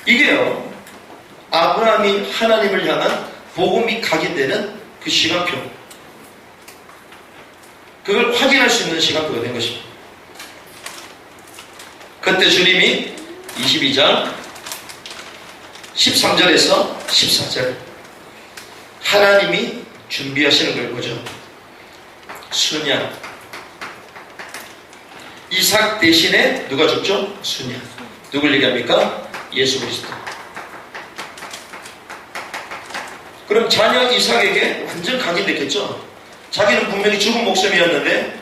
이게요, 아브라함이 하나님을 향한 복음이 각인되는 그 시간표, 그걸 확인할 수 있는 시간표가 된 것입니다. 그때 주님이 22장 13절에서 14절 하나님이 준비하시는 걸 보죠. 순양, 이삭 대신에 누가 죽죠? 순양. 누굴 얘기합니까? 예수 그리스도. 그럼 자녀 이삭에게 완전 각인됐겠죠? 자기는 분명히 죽은 목숨이었는데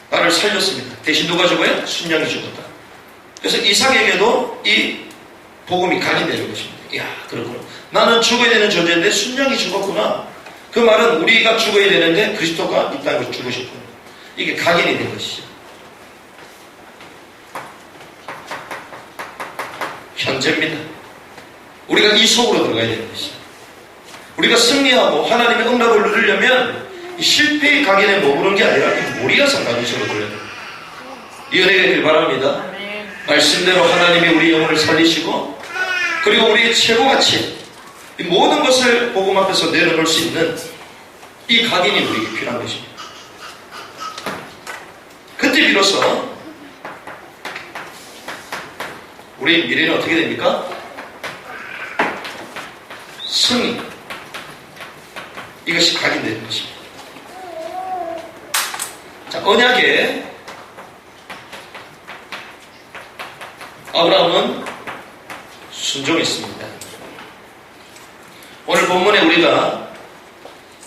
나를 살렸습니다. 대신 누가 죽어요? 순양이 죽었다. 그래서 이삭에게도 이 복음이 각인되는 것입니다. 이야, 그렇구나. 나는 죽어야 되는 존재인데 순양이 죽었구나. 그 말은 우리가 죽어야 되는데 그리스도가 이 땅에서 죽으셨구나. 이게 각인이 된 것이죠. 현재입니다. 우리가 이 속으로 들어가야 되는 것이죠. 우리가 승리하고 하나님의 응답을 누리려면 이 실패의 각인에 머무르는 게 아니라 이 모리아 산 각인으로 들어야 돼요. 이 은혜가 되길 바랍니다. 말씀대로 하나님이 우리 영혼을 살리시고 그리고 우리의 최고가치, 이 모든 것을 복음 앞에서 내려놓을 수 있는 이 각인이 우리에게 필요한 것입니다. 그때 비로소 우리의 미래는 어떻게 됩니까? 승리. 이것이 각인되는 것입니다. 자, 언약에 아브라함은 순종했습니다. 오늘 본문에 우리가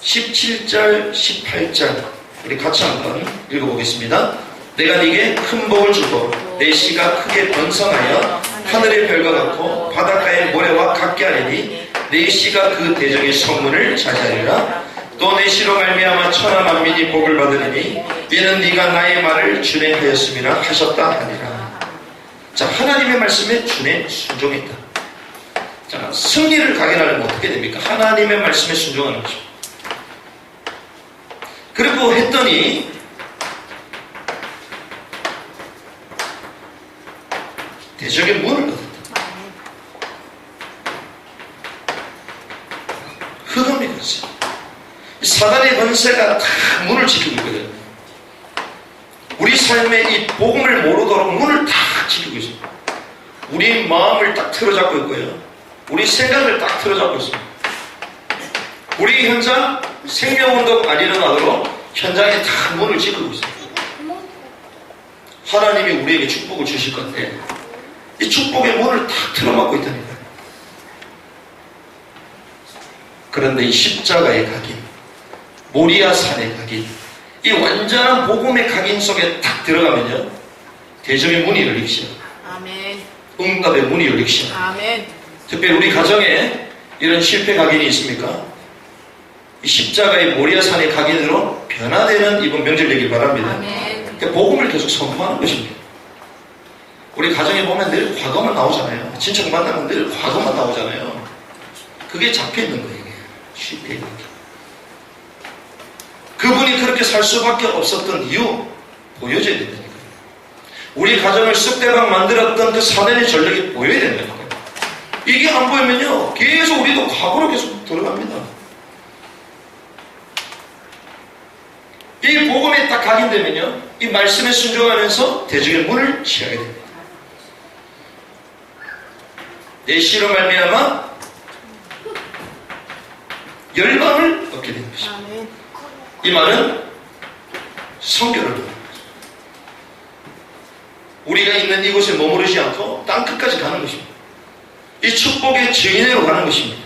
17절, 18절 우리 같이 한번 읽어보겠습니다. 내가 네게 큰 복을 주고 내 씨가 크게 번성하여 하늘의 별과 같고 바닷가의 모래와 같게 하리니 내 씨가 그 대적의 성문을 차지하리라. 또 내 씨로 말미암아 천하 만민이 복을 받으리니 이는 네가 나의 말을 준행하였음이라 하셨다 하니라. 자, 하나님의 말씀에 준행 순종했다. 자, 승리를 각인하려면 어떻게 됩니까? 하나님의 말씀에 순종하는 거죠. 그리고 했더니 대적의 문을 닫았다. 흑암이 그렇지. 사단의 권세가 다 문을 지키고 있거든요. 우리 삶의 이 복음을 모르도록 문을 다 지키고 있습니다. 우리 마음을 딱 틀어잡고 있고요. 우리 생각을 딱 틀어잡고 있습니다. 우리 현장 생명운동 안 일어나도록 현장에 다 문을 지키고 있습니다. 하나님이 우리에게 축복을 주실 건데 이 축복의 문을 다 틀어막고 있다니까요. 그런데 이 십자가의 각인, 모리아 산의 각인, 이 완전한 복음의 각인 속에 딱 들어가면요, 대적의 문이 열리기 시작합니다. 아멘. 응답의 문이 열리기 시작합니다. 아멘. 특별히 우리 가정에 이런 실패 각인이 있습니까? 이 십자가의 모리아 산의 각인으로 변화되는 이번 명절 되길 바랍니다. 아멘. 그러니까 복음을 계속 선포하는 것입니다. 우리 가정에 보면 늘 과거만 나오잖아요. 친척 만나면 늘 과거만 나오잖아요. 그게 잡혀있는 거예요. 이게 실패 있는 게. 그분이 그렇게 살 수밖에 없었던 이유 보여줘야 된다니까요. 우리 가정을 쑥대박 만들었던 그 사단의 전력이 보여야 된다니까요. 이게 안 보이면요, 계속 우리도 과거로 계속 들어갑니다. 이 복음에 딱 각인되면요, 이 말씀에 순종하면서 대적의 문을 취하게 됩니다. 내 씨로 말미암아 열방을 얻게 되는 것입니다. 아멘. 이 말은 성결을 얻는 거죠. 우리가 있는 이곳에 머무르지 않고 땅 끝까지 가는 것입니다. 이 축복의 증인으로 가는 것입니다.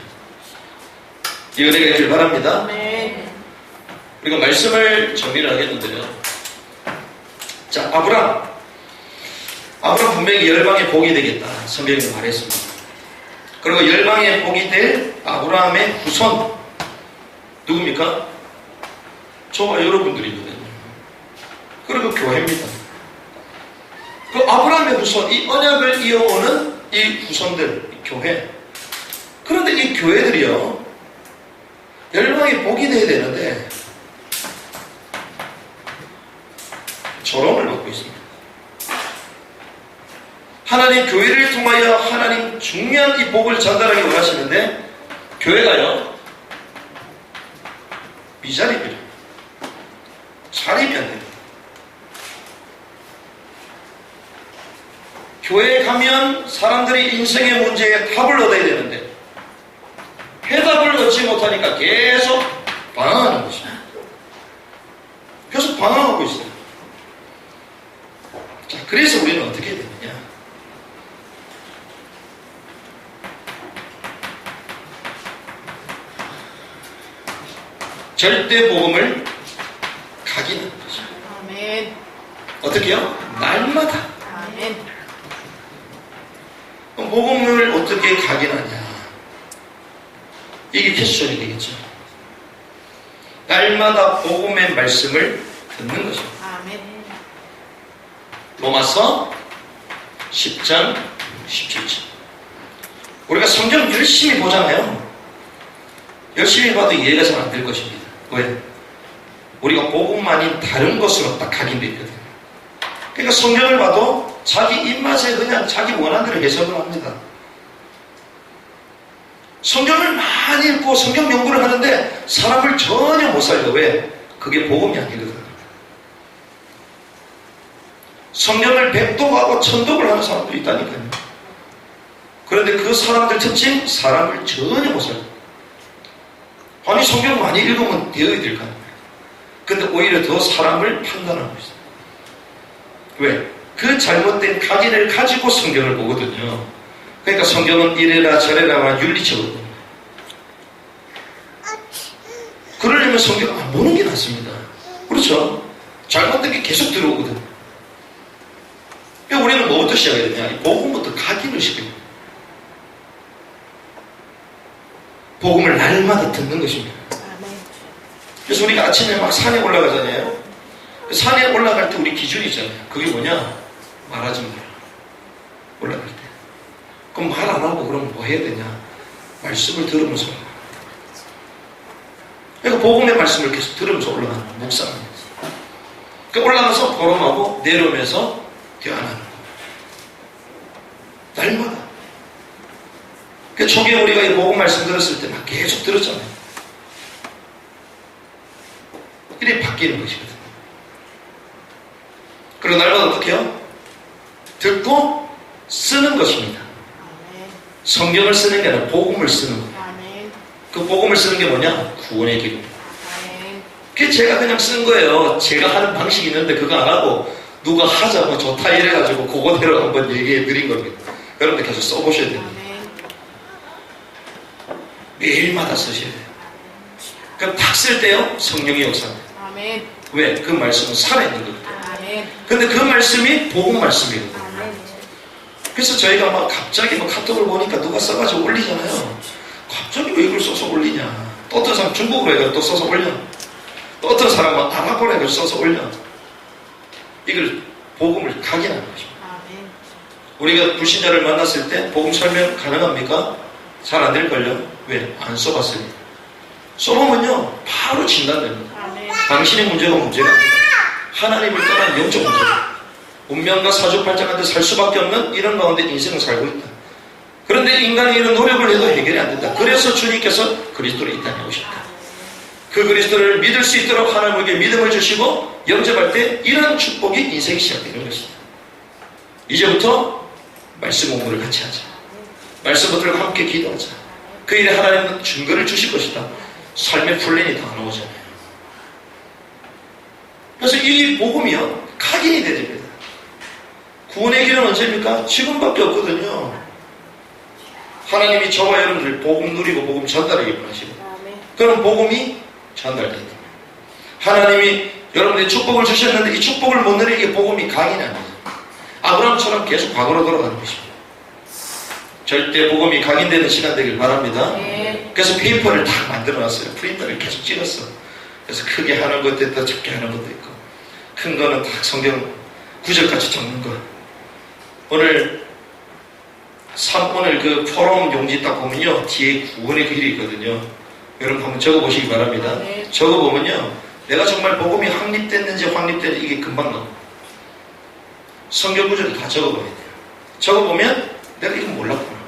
이 은혜가 있길 바랍니다. 아멘. 우리가 말씀을 정리를 하겠는데요. 자, 아브람 분명히 열방의 복이 되겠다, 성경이 말했습니다. 그리고 열방의 복이 될 아브라함의 후손 누굽니까? 저와 여러분들이거든요. 그리고 교회입니다. 그 아브라함의 후손, 이 언약을 이어오는 이 후손들, 이 교회. 그런데 이 교회들이요, 열방의 복이 돼야 되는데 조롱을 받고 있습니다. 하나님 교회를 통하여 하나님 중요한 이 복을 전달하기 원하시는데 교회가요, 미자립이라 자립이 안 됩니다. 교회에 가면 사람들이 인생의 문제에 답을 얻어야 되는데 해답을 얻지 못하니까 계속 방황하는 것입니다. 계속 방황하고 있어요. 자, 그래서 우리는 어떻게 해야 되느냐? 절대 복음을 각인하는 거죠. 아멘. 어떻게요? 날마다. 아멘. 복음을 어떻게 각인하냐? 이게 퀘스천이 되겠죠. 날마다 복음의 말씀을 듣는 거죠. 아멘. 로마서 10장 17절. 우리가 성경 열심히 보잖아요. 열심히 봐도 이해가 잘 안 될 것입니다. 왜? 우리가 복음 아닌 다른 것으로 딱 각인되어 있거든요. 그러니까 성경을 봐도 자기 입맛에 그냥 자기 원하는 대로 해석을 합니다. 성경을 많이 읽고 성경 연구를 하는데 사람을 전혀 못 살려. 왜? 그게 복음이 아니거든요. 성경을 백독하고 천독을 하는 사람도 있다니까요. 그런데 그 사람들 특징, 사람을 전혀 못 살려. 아니, 성경 많이 읽으면 되어야 될 거 아니에요. 근데 오히려 더 사람을 판단하고 있어요. 왜? 그 잘못된 각인을 가지고 성경을 보거든요. 그러니까 성경은 이래라 저래라 윤리적이거든요. 그러려면 성경 안 보는 게 낫습니다. 그렇죠? 잘못된 게 계속 들어오거든요. 그러니까 우리는 뭐부터 시작해야 되냐? 복음부터 각인을 시켜요. 복음을 날마다 듣는 것입니다. 그래서 우리가 아침에 막 산에 올라가잖아요. 산에 올라갈 때 우리 기준이 있잖아요. 그게 뭐냐? 말하지 마라. 올라갈 때. 그럼 말 안 하고 그럼 뭐 해야 되냐? 말씀을 들으면서 올라가는 거예요. 그러니까 복음의 말씀을 계속 들으면서 올라가는 거예요. 묵상하면서. 그러니까 올라가서 보름하고 내려오면서 교환하는 거예요. 날마다. 그 초기에 우리가 이 복음 말씀 들었을 때 막 계속 들었잖아요. 이래 바뀌는 것이거든요. 그리고 날마다 어떻게 해요? 듣고 쓰는 것입니다. 성경을 쓰는 게 아니라 복음을 쓰는 거예요. 그 복음을 쓰는 게 뭐냐? 구원의 기록. 그게 제가 그냥 쓴 거예요. 제가 하는 방식이 있는데 그거 안 하고 누가 하자고 좋다 이래가지고 그거대로 한번 얘기해 드린 겁니다. 여러분들 계속 써보셔야 됩니다. 매일마다 쓰셔야 돼요. 그럼 탁 쓸 때요, 성령의 역사입니다. 아멘. 왜? 그 말씀은 살아있는 거거든요. 아멘. 근데 그 말씀이 복음 말씀이거든요. 아멘. 그래서 저희가 막 갑자기 막 카톡을 보니까 누가 써가지고 올리잖아요. 갑자기 왜 이걸 써서 올리냐. 또 어떤 사람 중국어로 해서 또 써서 올려. 또 어떤 사람은 아랍어로 해서 써서 올려. 이걸 복음을 각인하는 것입니다. 아멘. 우리가 불신자를 만났을 때 복음 설명 가능합니까? 잘 안 될걸요? 왜? 안 써봤습니다. 써보면요 바로 진단됩니다. 아멘. 당신의 문제가 문제가 아니다. 하나님을 떠난 영적 문제다. 운명과 사주팔자한테 살 수밖에 없는 이런 가운데 인생을 살고 있다. 그런데 인간이 이런 노력을 해도 해결이 안 된다. 그래서 주님께서 그리스도를 이 땅에 오셨다. 그 그리스도를 믿을 수 있도록 하나님에게 믿음을 주시고 영접할 때 이런 축복이 인생이 시작되는 것이다. 이제부터 말씀 공부를 같이 하자. 말씀 붙들고 함께 기도하자. 그 일에 하나님은 증거를 주실 것이다. 삶의 플랜이 다 나오잖아요. 그래서 이 복음이요 각인이 돼야 됩니다. 구원의 길은 언제입니까? 지금밖에 없거든요. 하나님이 저와 여러분들 복음 누리고 복음 전달하기 원하시고 그럼 복음이 전달됩니다. 하나님이 여러분들이 축복을 주셨는데 이 축복을 못 누리게 복음이 강인이 안 되죠. 아브라함처럼 계속 과거로 돌아가는 것입니다. 절대 복음이 각인되는 시간 되길 바랍니다. 그래서 페이퍼를 다 만들어놨어요. 프린터를 계속 찍었어. 그래서 크게 하는 것도 있고 작게 하는 것도 있고 큰 거는 딱 성경 구절까지 적는 거. 오늘 그 포럼 용지 딱 보면요 뒤에 구원의 길이 있거든요. 여러분 한번 적어보시기 바랍니다. 적어보면요 내가 정말 복음이 확립됐는지 확립됐는지 이게 금방 나옵니다. 성경 구절을 다 적어봐야 돼요. 적어보면 내가 이거 몰랐구나.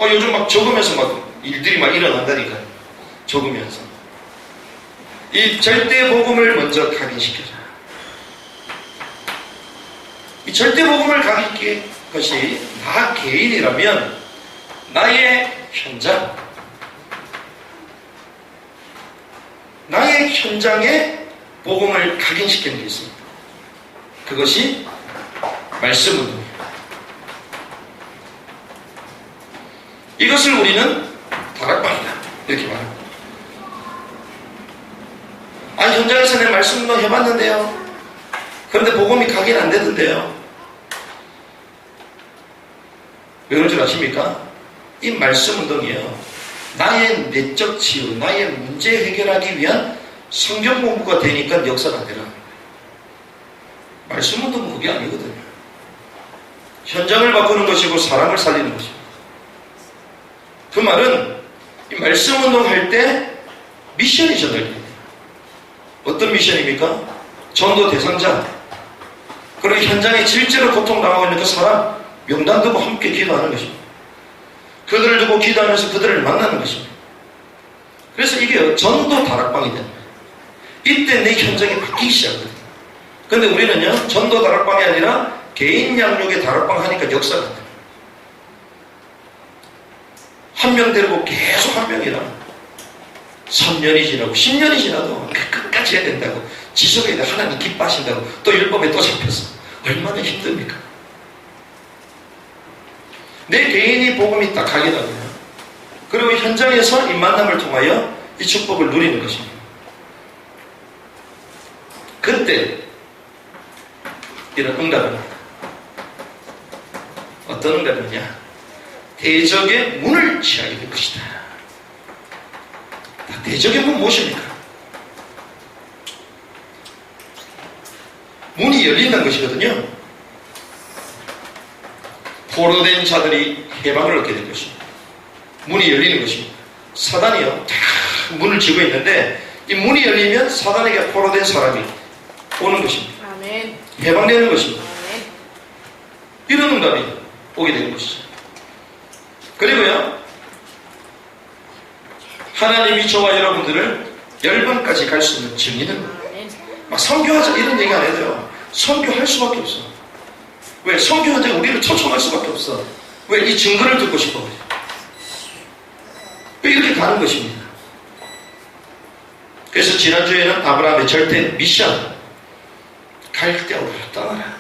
요즘 막 적으면서 막 일들이 막 일어난다니까요. 적으면서 이 절대 복음을 먼저 각인시켜줘. 이 절대 복음을 각인시킨 것이 나 개인이라면 나의 현장, 나의 현장에 복음을 각인시키는 게 있습니다. 그것이 말씀 운동이에요. 이것을 우리는 다락방이다 이렇게 말합니다. 아니 현장에서 내 말씀 운동 해봤는데요. 그런데 복음이 각인 안 되던데요. 왜 그런 줄 아십니까? 이 말씀 운동이에요. 나의 내적 치유, 나의 문제 해결하기 위한 성경 공부가 되니까 역사가 되라. 말씀 운동은 그게 아니거든요. 현장을 바꾸는 것이고 사람을 살리는 것입니다. 그 말은 이 말씀 운동할 때 미션이 전달됩니다. 어떤 미션입니까? 전도 대상자. 그리고 현장에 실제로 고통당하고 있는 그 사람 명단 두고 함께 기도하는 것입니다. 그들을 두고 기도하면서 그들을 만나는 것입니다. 그래서 이게 전도 다락방이 됩니다. 이때 내 현장이 바뀌기 시작합니다. 근데 우리는요 전도 다락방이 아니라 개인 양육의 다락방 하니까 역사가 됩니다. 한 명 데리고 계속 한 명이라 3년이 지나고 10년이 지나도 끝까지 해야 된다고 지속해야 돼. 하나님 기뻐하신다고 또 율법에 또 잡혔어. 얼마나 힘듭니까? 내 개인이 복음이 딱 각인하거든요. 그리고 현장에서 이 만남을 통하여 이 축복을 누리는 것입니다. 그때 이런 응답을 합니다. 어떤 응답이냐? 대적의 문을 취하게 될 것이다. 대적의 문 무엇입니까? 문이 열린다는 것이거든요. 포로된 자들이 해방을 얻게 된 것입니다. 문이 열리는 것입니다. 사단이요 다 문을 쥐고 있는데 이 문이 열리면 사단에게 포로된 사람이 오는 것입니다. 아멘. 해방되는 것입니다. 아멘. 이런 응답이 오게 되는 것이죠. 그리고요 하나님이 저와 여러분들을 열방까지 갈 수 있는 증인은 막 선교하자 이런 얘기 안 해도요 선교할 수밖에 없어. 왜? 선교하자 우리를 초청할 수밖에 없어. 왜? 이 증거를 듣고 싶어. 왜 이렇게 가는 것입니다. 그래서 지난주에는 아브라함의 절대 미션 갈 때로 떠나라.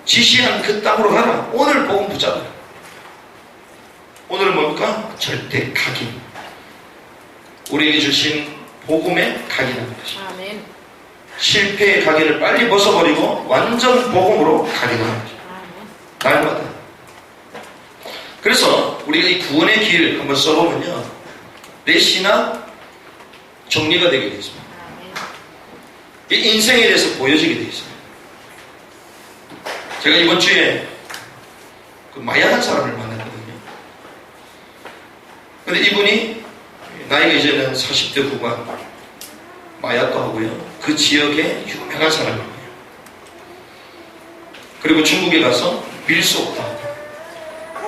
지시한 그 땅으로 가라. 오늘 복음 붙잡아라. 오늘은 뭡니까? 절대 각인. 우리에게 주신 복음의 각인하는 것입니다. 아멘. 실패의 각인을 빨리 벗어버리고 완전 복음으로 각인하는 것입니다. 날마다. 그래서 우리가 이 구원의 길 한번 써보면요, 내 신앙 정리가 되게 되어 있습니다. 이 인생에 대해서 보여지게 되어 있습니다. 제가 이번 주에 그 마약한 사람을 만났거든요. 근데 이분이 나이가 이제는 40대 후반, 마약도 하고요, 그 지역에 유명한 사람이에요. 그리고 중국에 가서 밀 수 없다,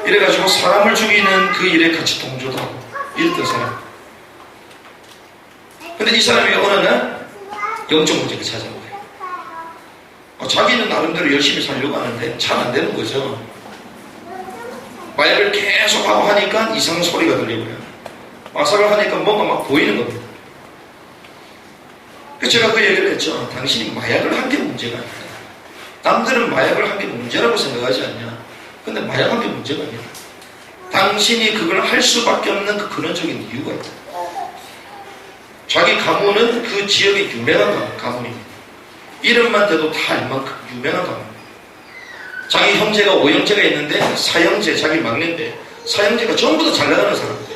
이래가지고 사람을 죽이는 그 일에 같이 동조도 하고 이랬던 사람. 근데 이 사람이 어느 날 영적 문제가 찾아오고요. 자기는 나름대로 열심히 살려고 하는데 잘 안 되는 거죠. 마약을 계속 하고 하니까 이상한 소리가 들리고요, 마삭을 하니까 뭔가 막 보이는 겁니다. 그래서 제가 그 얘기를 했죠. 당신이 마약을 한 게 문제가 아니다. 남들은 마약을 한 게 문제라고 생각하지 않냐. 근데 마약한 게 문제가 아니야. 당신이 그걸 할 수밖에 없는 그 근원적인 이유가 있다. 자기 가문은 그 지역의 유명한 가문입니다. 이름만 대도 다 알 만큼 유명한 가문입니다. 자기 형제가 5형제가 있는데 4형제, 자기 막내인데 4형제가 전부 다 잘 나가는 사람들.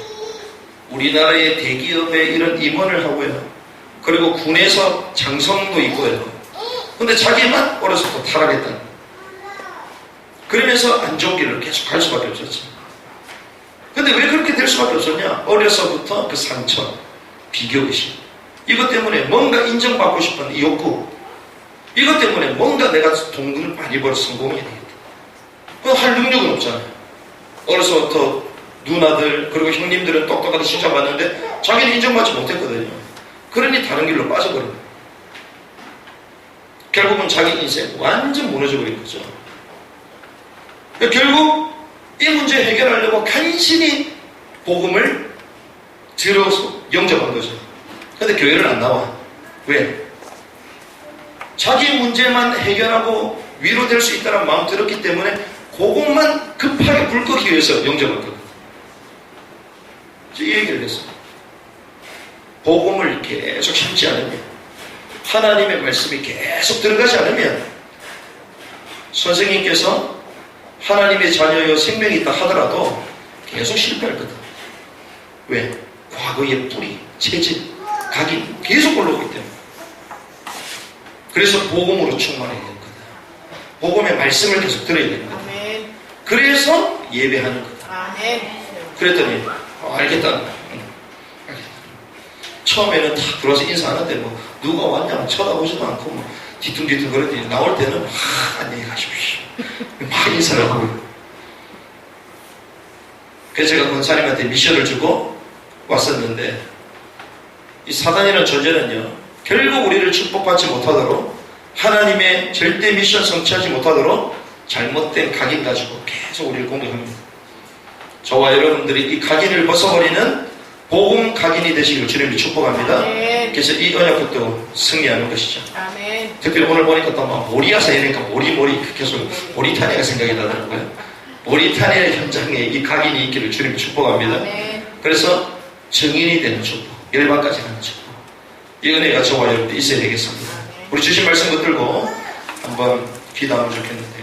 우리나라의 대기업에 이런 임원을 하고요, 그리고 군에서 장성도 있고요. 근데 자기만 어렸을 때 타락했다는, 그러면서 안 좋은 길을 계속 갈 수밖에 없었죠. 근데 왜 그렇게 될 수밖에 없었냐? 어려서부터 그 상처, 비교의식, 이것 때문에 뭔가 인정받고 싶은 이 욕구, 이것 때문에 뭔가 내가 돈을 많이 벌어 성공해야 되겠다. 그건 할 능력은 없잖아요. 어려서부터 누나들 그리고 형님들은 똑똑하게 칭찬받는데 자기는 인정받지 못했거든요. 그러니 다른 길로 빠져버립니다. 결국은 자기 인생 완전 무너져버린 거죠. 결국 이 문제 해결하려고 간신히 복음을 들어서 영접한 거죠. 근데 교회를 안 나와. 왜? 자기 문제만 해결하고 위로될 수 있다는 마음 들었기 때문에 그것만 급하게 불 끄기 위해서 영접한 겁니다. 이 얘기를 했습니다. 복음을 계속 심지 않으면, 하나님의 말씀이 계속 들어가지 않으면 선생님께서 하나님의 자녀여 생명이 있다 하더라도 계속 실패할 거다. 왜? 과거의 뿌리, 체질, 각인 계속 올라오기 때문에. 그래서 복음으로 충만해야 되는 거다. 복음의 말씀을 계속 들어야 되는 거다. 아멘. 그래서 예배하는 거다. 아멘. 그랬더니 알겠다. 처음에는 다 들어와서 인사하는데 뭐 누가 왔냐면 쳐다보지도 않고 뭐 뒤뚱뒤뚱 그랬더니 나올 때는 안녕히 가십시오. 막 인사를 하고. 그래서 제가 권사님한테 미션을 주고 왔었는데, 이 사단이라는 존재는요, 결국 우리를 축복받지 못하도록, 하나님의 절대 미션 성취하지 못하도록 잘못된 각인 가지고 계속 우리를 공격합니다. 저와 여러분들이 이 각인을 벗어버리는 복음 각인이 되시기를 주님이 축복합니다. 아멘. 그래서 이 언약궤도 승리하는 것이죠. 아멘. 특히 오늘 보니까 또 막 모리아사 이러니까 모리 계속 모리타니아가 생각이 나더라고요. 모리타니아 현장에 이 각인이 있기를 주님이 축복합니다. 아멘. 그래서 증인이 되는 축복, 열방까지 가는 축복, 이 은혜가 저와 여러분들 있어야 되겠습니다. 우리 주신 말씀 붙들고 한번 기도하면 좋겠는데,